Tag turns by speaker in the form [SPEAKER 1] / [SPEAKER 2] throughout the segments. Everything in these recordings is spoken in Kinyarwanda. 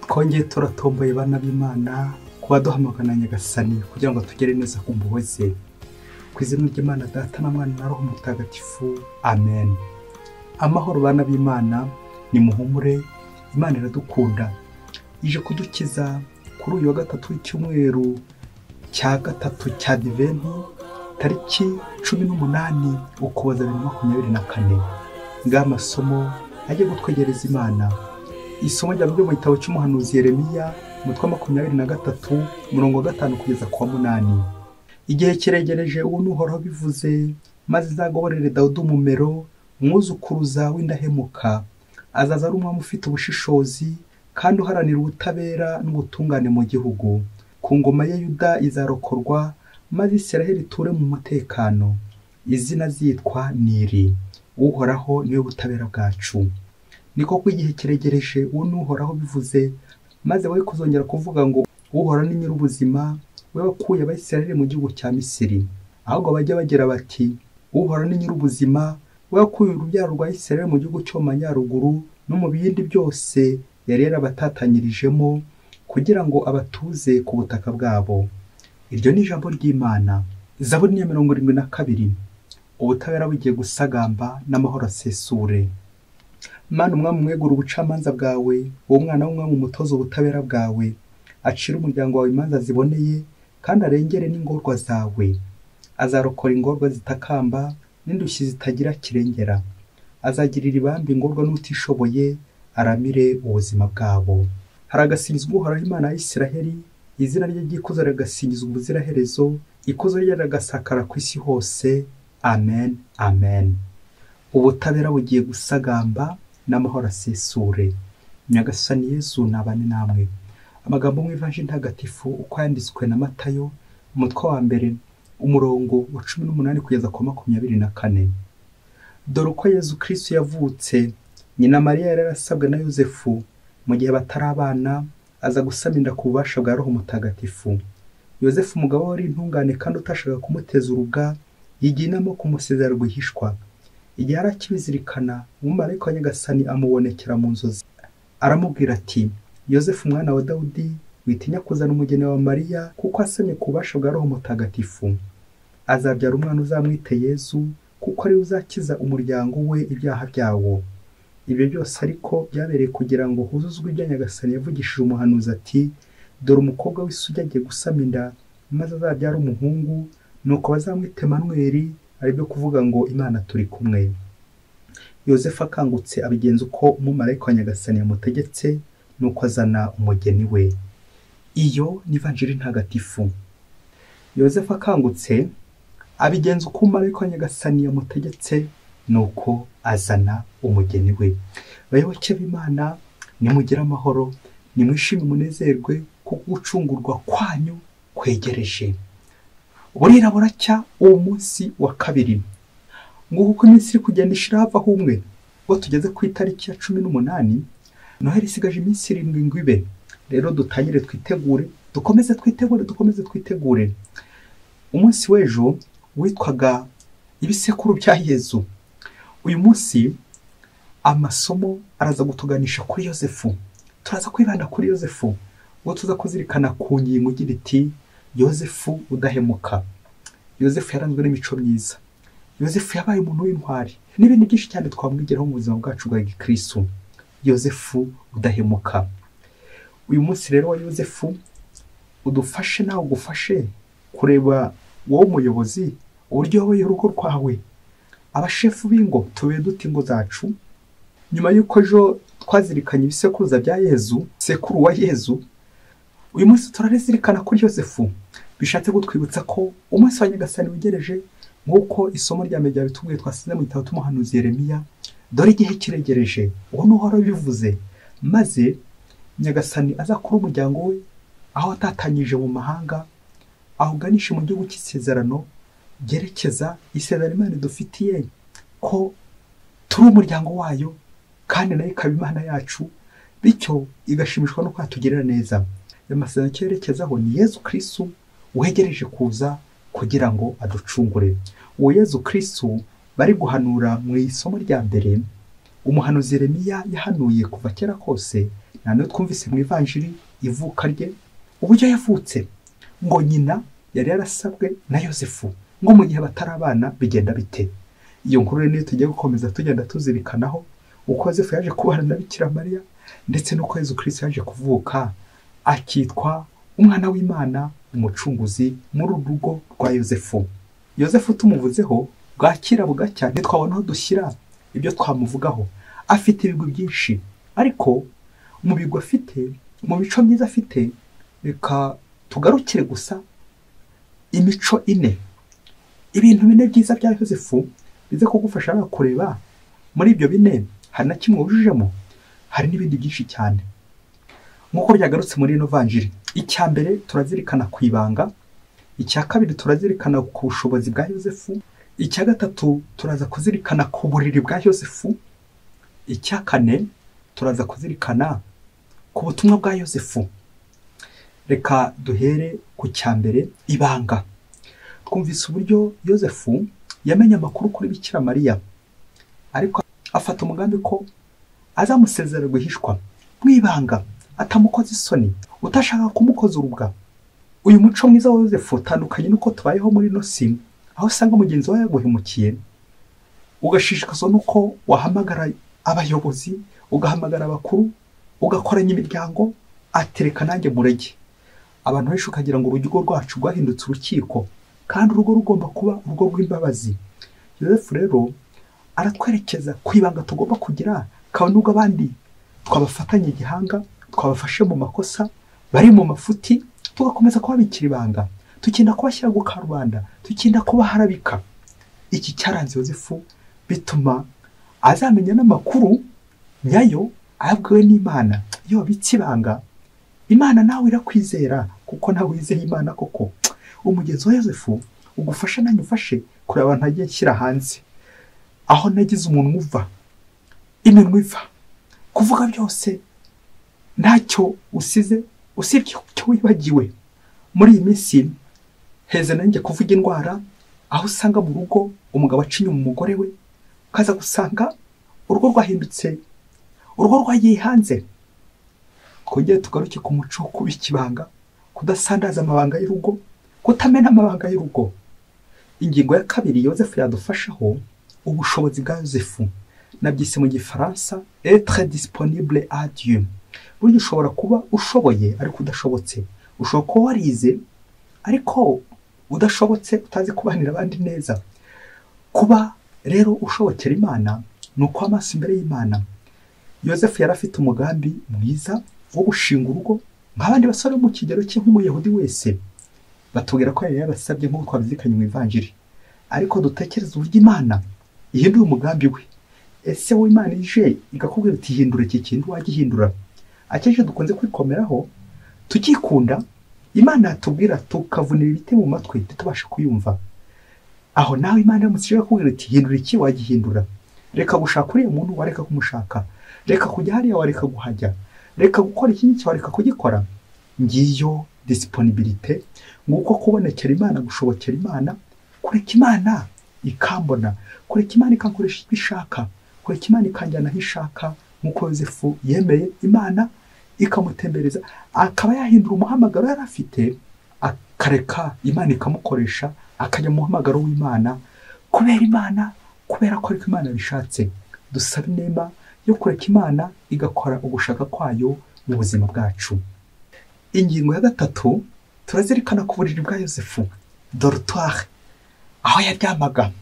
[SPEAKER 1] twongeye turatomboye bana b'Imana kuba duhamagana Nyagasani kugira ngo tugere neza ku mpuhwe ze. Ku izina ry'Imana Data na Mwana na Roho Mutagatifu, amen. Amahoro bana b'Imana, nimuhumure, Imana iradukunda, ije kudukiza kuri uyu wa gatatu w'icyumweru cya gatatu cya Adventi, tariki 18 Ukuboza 2024. Ng'amasomo agiye gutwegereza Imana. Isomo rya mu gitabo cy'umuhanuzi Yeremiya, umutwe wa 23, umurongo wa 5 kugeza ku wa 8. Igihe kiregereje ubu n'Uhoraho bivuze, maze nzagoborere Dawudi umumero, umwuzukuruza w'indahemuka. Azaza ari umwami ufite ubushishozi kandi uharanira ubutabera n'ubutungane mu gihugu. Ku ngoma ya Yuda izarokorwa, maze Isiraheli iture mu mutekano. Izina zitwa Niri. Uhoraho niwe butabera bwacu. Niko ko igihe kiregereje ubu n'Uhoraho bivuze, maze we kuzongera kuvuga ngo Uhoraho ni nyir'ubuzima, we wakuye Abisiraheli mu gihugu cya Misiri. Ahubwo bajya bagira bati, Uhoraho ni nyir'ubuzima, we wakuye urubyaro rwa Isiraheli mu gihugu cyo mu majyaruguru no mu bindi byose yari yarabatatanyirijemo, kugira ngo abatuze ku butaka bwabo. Iryo ni ijambo ry'Imana. Zaburi ya 72. Ubutabera bugiye gusagamba n'amahoro asesure. Mana umwami umwegura ubucamanza bwawe, uwo mwana w'umwami umutoza ubutabera bwawe, acira umuryango wawe imanza ziboneye kandi arengere n'ingorwa zawe. Azarokora ingorwa zitakamba n'indushyi zitagira kirengera. Azagirira ibambe ingorwa n'utishoboye, aramire ubuzima bwabo. Haragasingizwa Uhoraho Imana ya Isiraheli, izina rye ry'ikuzo rigasingizwa ubuziraherezo, ikuzo rye rigasakara ku isi hose. Amen, amen. Ubutabera bugiye gusagamba n'amahoro asesure. Nyagasani Yesu nabane namwe. Amagambo mu Ivanjili ntagatifu uko yanditswe na Matayo, umutwe wa 1, umurongo wa 18 kugeza ku 24. Dore uko Yesu Kristo yavutse, nyina Mariya yari yarasabwe na Yosefu, mu gihe batarabana, aza gusama inda ku bubasha bwa Roho Mutagatifu. Yosefu umugabo wari intungane kandi utashaka kumuteza urubwa, yigiye inama kumusezera rwihishwa. Igihe arakibizirikana, umumarayika wa Nyagasani amubonekera mu nzozi, aramubwira ati, Yosefu mwana wa Dawudi, witinya kuzana umugeni wa Mariya, kuko asamye ku bubasha bwa Roho Mutagatifu. Azabyara umwana uzamwite Yesu, kuko ari uzakiza umuryango we ibyaha byawo. Ibyo byose ariko byabereye kugira ngo huzuzwe ibyo Nyagasani yavugishije umuhanuzi ati, dore umukobwa w'isugi agiye gusama inda, maze azabyara umuhungu, nuko bazamwita Emanueli, aribyo kuvuga ngo Imana turi kumwe. Yosefu akangutse abigenza uko umumarayika wa Nyagasani yamutegetse, nuko azana umugeni we. Iyo ni Ivanjili ntagatifu. Yosefu akangutse abigenza uko umumarayika wa Nyagasani yamutegetse, nuko azana umugeni we. Bayoboke b'Imana, nimugire amahoro, nimwishime munezerwe, kuko gucungurwa kwanyu kwegereje. Burira buracya uwo munsi wa kabiri. Ngo kuko iminsi iri kugenda ishira havaho umwe, ngo tugeze ku itariki ya 18, Noheli isigaje iminsi 7 ngo ibe. Rero dutangire twitegure, dukomeze twitegure. Umunsi w'ejo witwaga ibisekuru bya Yezu. Uyu munsi amasomo araza gutuganisha kuri Yosefu. Turaza kwibanda kuri Yosefu, ngo tuza kuzirikana ku ngingo igira iti, Yosefu udahemuka. Yosefu yaranzwe n'imico myiza. Yosefu yabaye umuntu w'intwari. N'ibindi byinshi cyane twamwigiraho mu buzima bwacu bwa Gikristo. Yosefu udahemuka. Uyu munsi rero wa Yosefu udufashe nawe ugufashe kureba wowe umuyobozi uburyo wayoboye urugo rwawe. Abashefu b'ingo tube duti ingo zacu. Nyuma y'uko ejo twazirikanye ibisekuruza bya Yezu, sekuru wa Yezu, uyu munsi turarezirikana kuri Yosefu. Bishatse gutwibutsa ko umunsi wa Nyagasani wegereje, nk'uko isomo rya mbere bitubwiye twasize mu gitabo cy'umuhanuzi Yeremiya. Dore igihe kiregereje, uwo n'Uhoraho bivuze, maze Nyagasani azakura umuryango we aho atatanyije mu mahanga, ahuganishe mu gihugu cy'isezerano, byerekeza isezerano Imana dufitiye ko turi umuryango wayo, kandi nayo ikaba Imana yacu, bityo igashimishwa no kwatugirira neza. Amasezerano cyerekezaho ni Yesu Kristo wegereje kuza kugira ngo aducungure. Uwo Yesu Kristo bari guhanura mu isomo rya mbere, umuhanuzi Yeremiya yahanuye kuva kera kose, none twumvise mu ivanjiri ivuka rye uburyo yavutse, ngo nyina yari yarasabwe na Yosefu, ngo mu gihe batarabana bigenda bite. Iyo nkuru niyo tugiye gukomeza tugenda tuzirikanaho uko Yosefu yaje kubana na Bikira Mariya, ndetse n'uko Yezu Kristo yaje kuvuka akitwa umwana w'Imana, umucunguzi muri urugo rwa Yosefu. Yosefu tumuvuzeho bwakira bugacya ntitwabona aho dushyira ibyo twamuvugaho. Afite ibigwi byinshi, ariko mu bigwi afite, mu mico myiza afite, reka tugarukire gusa imico ine, ibintu bine byiza bya Yosefu bize kugufasha kureba muri ibyo bine hari na kimwe wujujemo. Hari n'ibindi byinshi cyane nk'uko byagarutse muri ino vanjiri. Icya mbere turazirikana ku ibanga, icya kabiri turazirikana ku bushobozi bwa Yosefu, icya gatatu turaza kuzirikana ku buriri bwa Yosefu, icya kane turaza kuzirikana ku butumwa bwa Yosefu. Reka duhere ku cya mbere, ibanga. Twumvise uburyo Yosefu yamenye amakuru kuri Bikira Mariya, ariko afata umugambi ko azamusezerera rwihishwa mu ibanga, atamukoza isoni, utashaka kumukoza urubwa. Uyu muco mwiza wa Yosefu utandukanye n'uko tubayeho muri ino si, aho usanga mugenzi wawe yaguhemukiye ugashishikazwa n'uko wahamagara abayobozi, ugahamagara abakuru, ugakoranya imiryango, atereka nanjye murege. Abantu benshi ukagira ngo urugo rwacu rwahindutse urukiko, kandi urugo rugomba kuba urugo rw'imbabazi. Yosefu rero aratwerekeza ku ibanga tugomba kugira, kabone n'ubwo abandi twabafatanye igihanga, twabafashe mu makosa, bari mu mafuti, tugakomeza kubabikira ibanga, tukinda kubashyira ku karubanda, tukinda kubaharabika. Iki cyaranze Yosefu, bituma azamenya n'amakuru nyayo ayabwiwe n'Imana. Iyo wabitse ibanga, Imana nawe irakwizera, kuko nawe wizeye Imana koko. Umugenzi wa Yosefu ugufasha nanjye ufashe kureba abantu agiye nshyira hanze, aho nagize umuntu uva, iminwa iva, kuvuga byose ntacyo usize usibye icyo wibagiwe. Muri iyi minsi heze nanjye kuvuga indwara, aho usanga mu rugo umugabo aca inyuma umugore we, ukaza gusanga urugo rwahindutse, urugo rwagiye hanze. Twongere tugaruke ku muco wo kubika ibanga, kudasandaza amabanga y'urugo, kutamena amabanga y'urugo. Ingingo ya kabiri Yosefu yadufashaho, ubushobozi bwa Yosefu. Nabyise mu Gifaransa être disponible à Dieu. Burya ushobora kuba ushoboye ariko udashobotse, ushobora kuba warize ariko udashobotse, utazi kubanira abandi neza. Kuba rero ushobokera Imana ni uko amaso imbere y'Imana. Yosefu yari afite umugambi mwiza wo gushinga urugo nk'abandi basore mu kigero cye, nk'umuyahudi wese. Batubwira ko yari yarasabye nk'uko twabizikanye mu ivanjiri, ariko dutekereza uburyo Imana ihinduye umugambi we. Ese wowe Imana ije igakubwira iti hindura iki kintu, wagihindura? Akenshi dukunze kwikomeraho tukikunda, Imana yatubwira tukavunira ibiti mu matwi ntitubashe kuyumva. Aho nawe Imana yamusije akubwira iti hindura iki, wagihindura. Reka gushaka uriya muntu, wareka kumushaka. Reka kujya hariya, wareka guhajya. Reka gukora iki n'iki, wareka kugikora. Ngiyo disponibilité, nguko kubonekera Imana, gushobokera Imana, kureka Imana ikambona, kureka Imana ikankoresha ibyo ishaka, kureka Imana ikanjyana aho ishaka. Nk'uko Yosefu yemeye Imana ikamutembereza, akaba yahindura umuhamagaro yari afite, akareka Imana ikamukoresha, akajya mu muhamagaro w'Imana, kubera Imana, kubera ko ariko Imana bishatse. Dusaba inema yo kureka Imana igakora ugushaka kwayo mu buzima bwacu. Ingingo ya gatatu turazirikana ku buriri bwa Yosefu, dortoir, aho yaryamaga.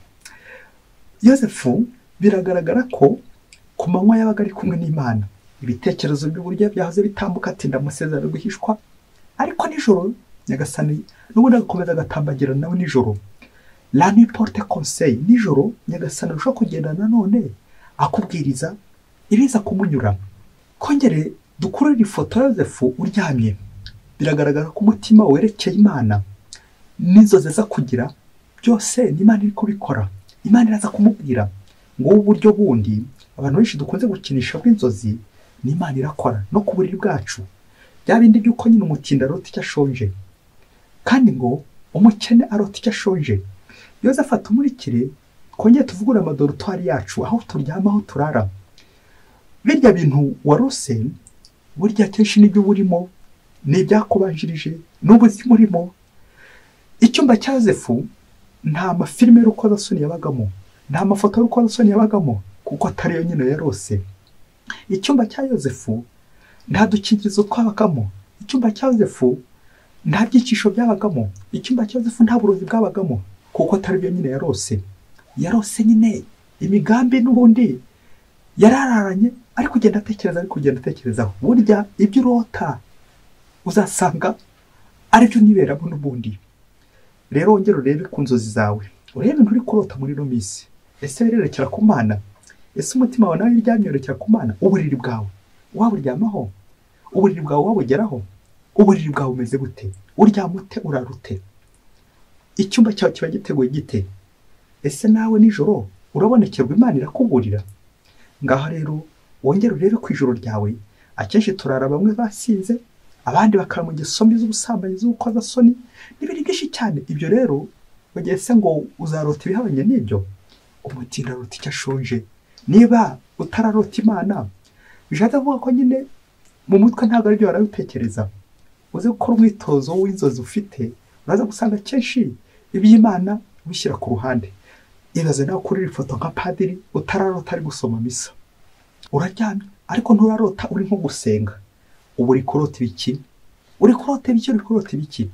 [SPEAKER 1] Yosefu biragaragara ko ku manywa yabaga ari kumwe n'Imana, ibitekerezo by'uburyo byahoze bitambuka ati ndamusezerera rwihishwa, ariko nijoro Nyagasani n'ubundi agakomeza agatambagira nawe nijoro. La nuit porte conseil, nijoro Nyagasani arusha kugenda nanone akubwiriza ibiza kumunyura. Kongere dukurira ifoto ya Yosefu uryamye, biragaragara ko umutima werekeye Imana, n'inzozi aza kugira byose n'Imana iri kubikora. Imana iraza kumubwira ngo uburyo bundi abantu benshi dukunze gukinisha bw'inzozi, n'Imana irakora no ku buriri bwacu. Bya bindi by'uko nyine umutinda arota icyo ashonje, kandi ngo umukene arota icyo ashonje. Yosefu atumurikire, twongere tuvugure amadorutwari yacu, aho turyama, aho turara. birya bintu warose burya kenshi n'ibyo burimo n'ibyakubanjirije n'ubuzima urimo. Icyumba cya Yozefu nta mafilime y'urukozasoni yabagamo, nta mafoto y'urukozasoni yabagamo kuko atari yo nyine yarose. Icyumba cya Yozefu nta dukingirizo twabagamo, icyumba cya Yozefu nta byicisho byabagamo, icyumba cya Yozefu nta burozi bwabagamo kuko atari byo nyine yarose. Yarose nyine imigambi n'ubundi yarararanye ari kugenda atekerezaho. Burya ibyo urota uzasanga ari byo niberamo n'ubundi. Rero wongere urebe ku nzozi zawe, urebe nturi kurota muri ino minsi. Ese birerekera ku Mana? Ese umutima wawe nawe uryamyerekera ku Mana? Uburiri bwawe waburyamaho? Uburiri bwawe wabugeraho? Uburiri bwawe umeze gute? Uryamute urarute? Icyumba cyawe kiba giteguye gite? Ese nawe nijoro urabonekerwa Imana irakuburira? Ngaho rero wongere urebe ku ijoro ryawe. Akenshi turara bamwe basinze, abandi bakara mu ngeso mbi z'ubusambanyi z'urukozasoni n'ibindi byinshi cyane. Ibyo rero bagiye se ngo uzarota ibihabanye n'ibyo? Umutindi arota icyo ashonje. Niba utararota Imana bishatse kuvuga ko nyine mu mutwe ntabwo ari byo warabitekereza. Uze gukora umwitozo w'inzozi ufite, uraza gusanga kenshi iby'Imana ubishyira ku ruhande. Ibaze nawe kuri ifoto nka padiri utararota ari gusoma misa, uraryamye ariko nturarota uri nko gusenga. Ubu uri kurota ibiki? Uri kurota ibiki?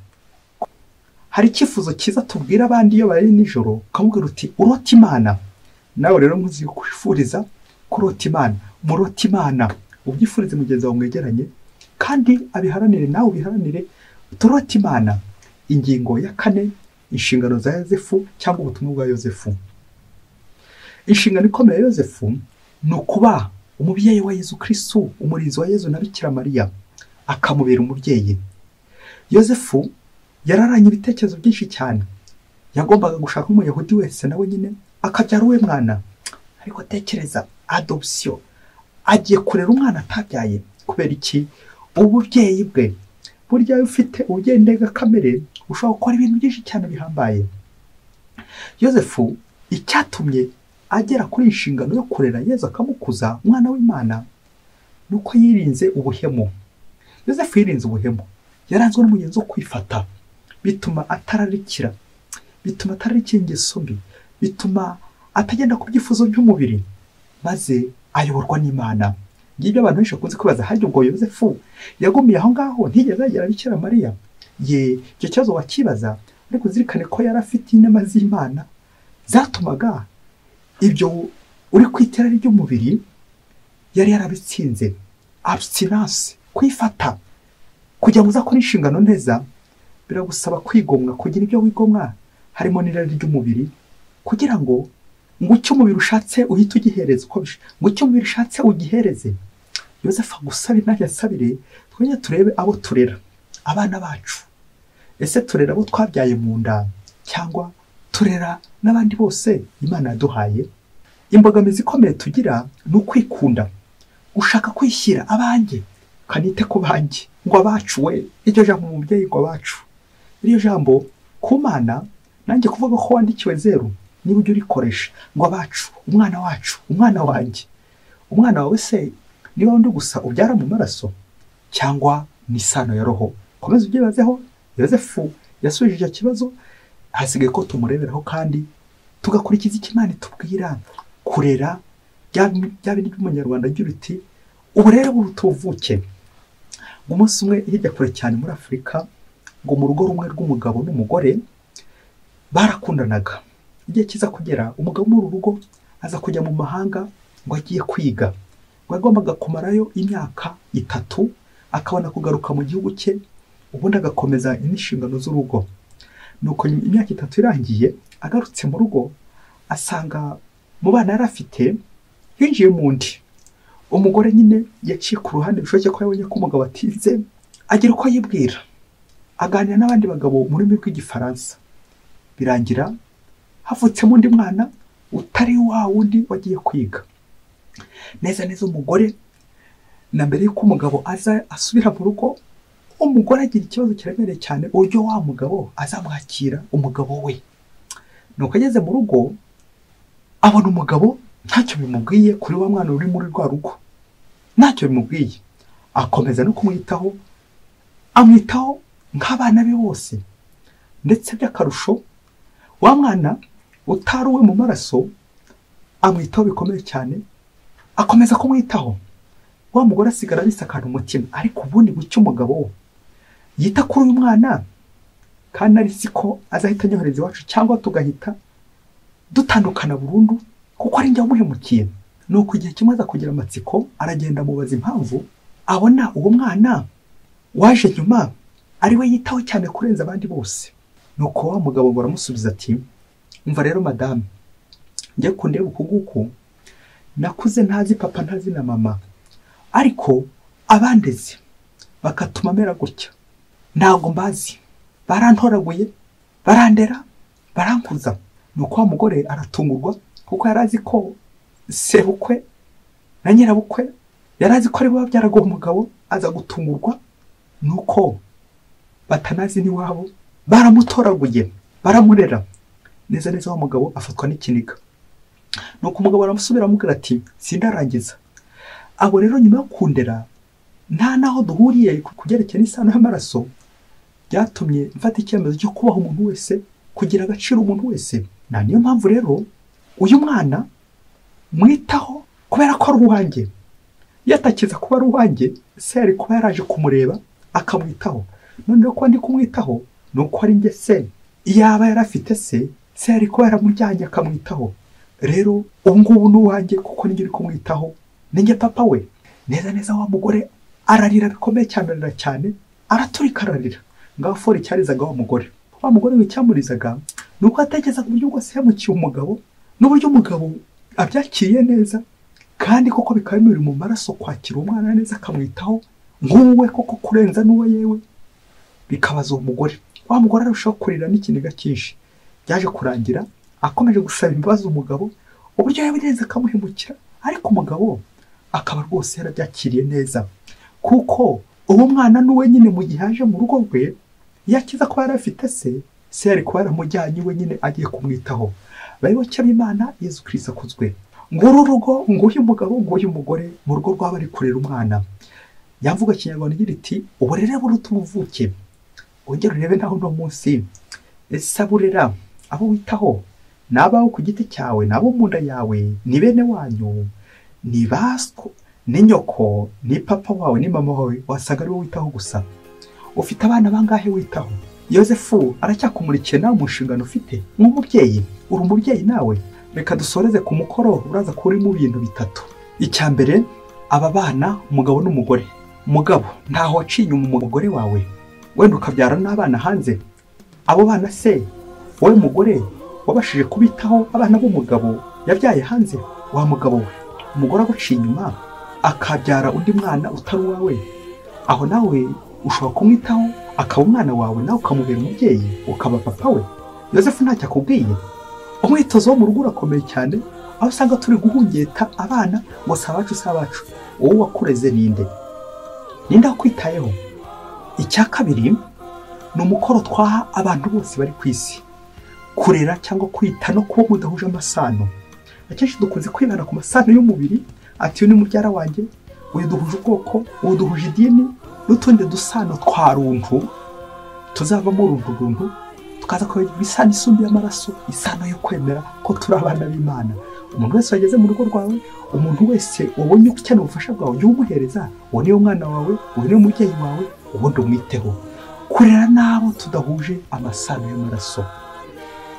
[SPEAKER 1] Hari icyifuzo cyiza tubwira abandi iyo bari nijoro ukamubwira uti urota Imana. Nawe rero muzi kwifuriza kurota Imana. Murota Imana, ubyifurize mugenzi wawe mwegeranye kandi abiharanire, nawe ubiharanire. Turota Imana. Ingingo ya 4, inshingano za Yozefu cyangwa ubutumwa bwa Yozefu. Inshingano ikomeye ya Yozefu ni ukuba umubyeyi wa Yezu Kristo, umurinzi wa Yezu na Bikira Mariya, akamubera umubyeyi. Yozefu yararanye ibitekerezo byinshi cyane. Yagombaga gushaka umuyahudi wese nawe nyine akabyara uwe mwana. Ariko tekereza, adoption, agiye kurera umwana atabyaye. Kubera iki? Ububyeyi bwe. Burya ufite ububyeyi ndengakamere ushobora gukora ibintu byinshi cyane bihambaye. Yozefu icyatumye agera kuri inshingano yo kurera Yezu akamukuza umwana w'Imana nuko yirinze ubuhemu. Yozefu yirinze ubuhemu, yaranzwe n'umugenzo wo kwifata, bituma atararikira ingeso mbi, bituma atagenda ku byifuzo by'umubiri, maze ayoborwa n'Imana. Ngibyo abantu benshi bakunze kwibaza, harya ubwo Yozefu yagumiye aho ngaho ntiyigeze agera Bikira Mariya? Icyo kibazo wakibaza, ariko uzirikane ko yari afite inema z'Imana zatumaga ibyo uri kwitera ry'umubiri yari yarabitsinze. Abstinence, kwifata. Kugira ngo uzakore inshingano neza biragusaba kwigomwa, kugira ibyo wigomwa harimo n'irari ry'umubiri, kugira ngo icyo umubiri ushatse uhite ugihereze uko ngo icyo umubiri ushatse ugihereze. Yozefu gusaba Imana yasabire twenge turebe abo turera, abana bacu. Ese turera abo twabyaye mu nda cyangwa turera n'abandi bose Imana yaduhaye? Imbogamizi ikomeye tugira ni ukwikunda, ushaka kwishyira abanjye kanite ku banjye, ngo abacu we. Iryo jambo umubyeyi ngo abacu, iryo jambo ku Mana nanjye kuvuga ko wandikiwe 0 niba ujye urikoresha, ngo abacu, umwana wacu, umwana wanjye. Umwana wawe se niba undi gusa ubyara mu maraso cyangwa ni isano ya roho? Komeza ubyibazeho. Yozefu yasubije icyo kibazo, hasigaye ko tumureberaho kandi tugakurikiza icyo Imana itubwira. Kurera bya bindi by'umunyarwanda agira uti uburere burutuvuke. Ngo umunsi umwe hirya kure cyane muri Afurika, ngo mu rugo rumwe rw'umugabo n'umugore barakundanaga. Igihe kiza kugera, umugabo muri urugo aza kujya mu mahanga ngo agiye kwiga. Ngo agombaga kumarayo imyaka 3 akabona kugaruka mu gihugu cye, ubundi agakomeza inshingano z'urugo. Nuko imyaka 3 irangiye, agarutse mu rugo asanga mu bana yarafite yinjiye mu ndi. Umugore nyine yaciye ku ruhande, bishoboke ko yabonye ko umugabo atinze, agira uko yibwira, aganira n'abandi bagabo mu rurimi rw'Igifaransa. Birangira havutsemo undi mwana utari wa wundi wagiye kwiga. Neza umugore na mbere yuko umugabo aza asubira mu rugo, umugore agira ikibazo kiremereye cyane uburyo wa mugabo azamwakira umugabo we. Nuko ageze mu rugo abona umugabo ntacyo bimubwiye kuri wa mwana uri muri rwa rugo. ntacyo bimubwiye, akomeza no kumwitaho, amwitaho nk'abana be bose. Ndetse by'akarusho wa mwana utari uwe mu maraso amwitaho bikomeye cyane, akomeza kumwitaho. Wa mugore asigara bisakana umutima, ariko ubundi bucyo umugabo we yita kuri uyu mwana kandi ari ko azahita anyohereza iwacu cyangwa tugahita dutandukana burundu kuko ari njye wamuhemukiye. Nuko igihe kimwe aza kugira amatsiko, aragenda amubaza impamvu abona uwo mwana waje nyuma ari we yitaho cyane kurenza abandi bose. Nuko wa mugabo ngo aramusubiza ati, umva rero madame, njye kundeba ukuguku nakuze ntazi papa ntazi na mama, ariko abandeze bakatuma mera gutya ntabwo mbazi, barantoraguye, barandera, barankuza. Nuko wa mugore aratungurwa kuko yarazi ko sebukwe na nyirabukwe yarazi ko ari bo babyaraga umugabo, aza gutungurwa nuko batanazi n'iwabo, baramutoraguye, baramurera neza neza. Wa mugabo afatwa n'ikiniga. Nuko umugabo aramusubira amubwira ati, sindarangiza. Abo rero nyuma yo kundera nta naho duhuriye kugerekeye n'isano y'amaraso, byatumye mfata icyemezo cyo kubaho umuntu wese, kugira agaciro umuntu wese. Na niyo mpamvu rero uyu mwana mwitaho kubera ko ari uwanjye. Yatakiza kuba ari uwanjye, se yari kuba yaraje kumureba akamwitaho. None rero kuba ndi kumwitaho nuko ari njye se. Iyaba yarafite se yari kuba yaramujyanye akamwitaho. Rero ubu ngubu ni uwanjye kuko ninjye uri kumwitaho, ninjye papa we. Neza neza wa mugore ararira bikomeye cyane, ararira cyane, araturika ararira. Ngaho fori cyarizaga wa mugore. Wa mugore wicyamurizaga nuko atekereza ku buryo bwose yamukiye umugabo, n'uburyo umugabo abyakiriye neza, kandi koko bikaba bimuri mu maraso kwakira umwana neza akamwitaho nk'uwe koko kurenza n'uwe yewe. Bikabaza uwo mugore. Wa mugore arushaho kurira n'ikiniga cyinshi. Byaje kurangira akomeje gusaba imbabazi umugabo uburyo yabirenze akamuhemukira, ariko umugabo akaba rwose yarabyakiriye neza, kuko uwo mwana n'uwe nyine mu gihe aje mu rugo rwe yakiza kuba yarafite se yari kuba yaramujyanye we nyine agiye kumwitaho. Bayoboke b'Imana, Yesu Kristo akuzwe. Nguru rugo, nguyu umugabo, nguyu umugore, mu rugo rwaba ari kurera umwana. Yavuga Kinyarwanda igira iti, uburere buruta ubuvuke. Ongera urebe naho uno munsi ese aburera abo witaho n'abaho ku giti cyawe, n'abo mu nda yawe, ni bene wanyu, ni basko, ni nyoko, ni papa wawe, ni mama wawe, wasaga ari wowe witaho gusa. Ufite abana bangahe witaho? Yosefu aracyakumurikiye nawe mu nshingano ufite nk'umubyeyi. Uri umubyeyi nawe. Reka dusoreze ku mukoro uraza kuri mu bintu bitatu. Icya mbere, aba bana umugabo n'umugore. Umugabo ntaho waciye inyuma umugore wawe, wenda ukabyara n'abana hanze. Abo bana se wowe mugore wabashije kubitaho abana b'umugabo yabyaye hanze? Wa mugabo we, umugore aguciye inyuma akabyara undi mwana utari uwawe, aho nawe ushobora kumwitaho akaba umwana wawe, nawe ukamubera umubyeyi, ukaba papa we. Yosefu ntacyo akubwiye. Umwitozo wo mu rugo urakomeye cyane, aho usanga turi guhungeta abana ngo si abacu si abacu. Wowe wakureze ninde? Ninde wakwitayeho? Icya kabiri ni umukoro twaha abantu bose bari ku isi, kurera cyangwa kwita no kuba mudahuje amasano. Akenshi dukunze kwibanda ku masano y'umubiri, ati uyu ni mubyara wanjye, uyu duhuje ubwoko, uyu duhuje idini, n'utundi dusano twa runtu tuzavamo runtu tukaza kugira isano isumbiye amaraso, isano yo kwemera ko turi abana b'Imana. Umuntu wese wageze mu rugo rwawe, umuntu wese wabonye ukeneye ubufasha bwawe, ujye umuhereza. Uwo niyo mwana wawe, uwo niyo mubyeyi wawe, ubundi umwiteho. Kurera n'abo tudahuje amasano y'amaraso,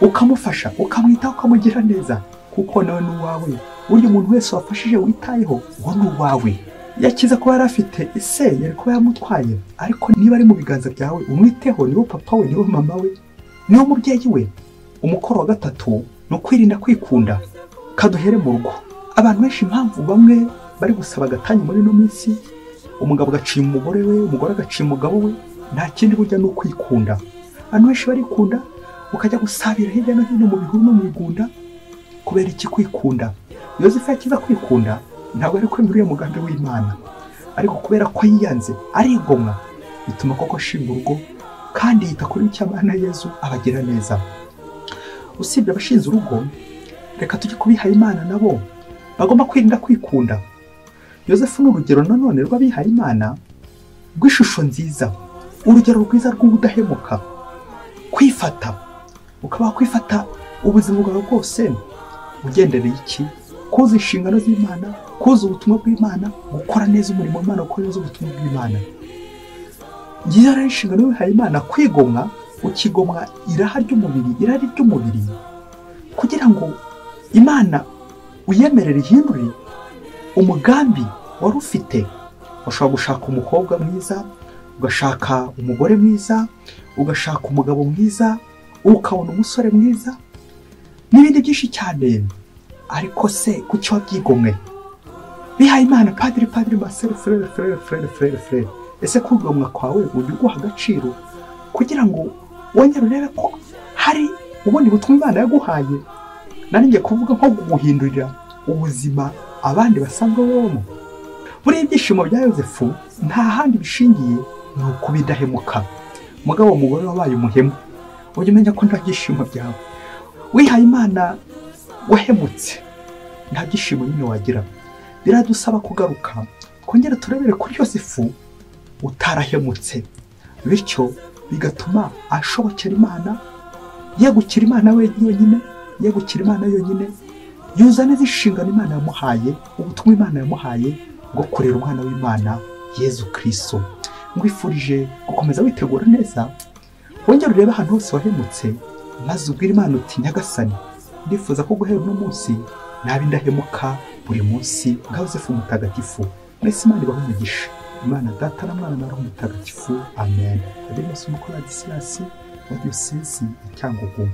[SPEAKER 1] ukamufasha, ukamwitaho, ukamugira neza, kuko nawe ni uwawe. Burya umuntu wese wafashije witayeho, uwo ni uwawe. Yakiza kuba yarafite ise yari kuba yamutwaye, ariko niba ari mu biganza byawe umwiteho, niwo papa we, niwo mama we, niwo mubyeyi we. Umukoro wa gatatu ni ukwirinda kwikunda. Kaduhere mu rugo. Abantu benshi impamvu bamwe bari gusaba agatanya muri no minsi, umugabo agaciye umugore we, umugore agaciye umugabo we, nta kindi burya no kwikunda. Abantu benshi barikunda, ukajya gusabira hirya no hino mu bihuru no mu bigunda kubera iki kwikunda. Yosefu yakiza kwikunda ntabwo ari kwemera umugambi w'Imana, ariko kubera ko yiyanze arigomwa, bituma koko ashinga urugo kandi yita kuri icy'Imana Yesu abagira neza. Usibye abashinze urugo, reka tujye kubiha Imana nabo bagomba kwirinda kwikunda. Yosefu ni urugero nanone rw'abihaye Imana rw'ishusho nziza, urugero rwiza rw'ubudahemuka, kwifata ukaba kwifata ubuzima bwawe bwose ugendereye iki? Kuza inshingano z'Imana, kuza ubutumwa bw'Imana, gukora neza umurimo w'Imana, gukora neza ubutumwa bw'Imana. Ngiye ari inshingano y'abihaye Imana, kwigomwa, ukigomwa irari ry'umubiri kugira ngo Imana uyemerere ihindure umugambi wari ufite. Ushobora gushaka umukobwa mwiza, ugashaka umugore mwiza, ugashaka umugabo mwiza, ukabona umusore mwiza n'ibindi byinshi cyane, ariko se kuki wabyigomwe? Bihaye Imana, padiri Marcel, frere, ese kwigomwa kwawe ujya uguha agaciro kugira ngo wongere urebe ko hari ubundi butumwa Imana yaguhaye? Nari ngiye kuvuga nko guhindurira ubuzima abandi basanzwe babamo. Muri ibyishimo bya Yosefu nta handi bishingiye ni ukubidahemuka. Mugabo umugore wabaye umuhemu, ujye umenya ko nta byishimo byawe. Wihaye Imana wahemutse, nta byishimo nyine wagira. Biradusaba kugaruka twongere turebere kuri Yosefu utarahemutse, bityo bigatuma ashobokera Imana, yegukira Imana wenyine, yuza neza inshingano Imana yamuhaye, ubutumwa Imana yamuhaye bwo kurera umwana w'Imana Yezu Kristo. Ngwifurije gukomeza witegura neza, wongere urebe ahantu hose wahemutse, maze ubwire Imana uti Nyagasani, ndifuza ko guhera uno munsi naba indahemuka buri munsi nka Yosefu mutagatifu. Mwese Imana ibahe umugisha. Imana Data na Mwana na Roho Mutagatifu. Amen. Padiri Masomo Ladislas wa Diyosezi ya Cyangugu.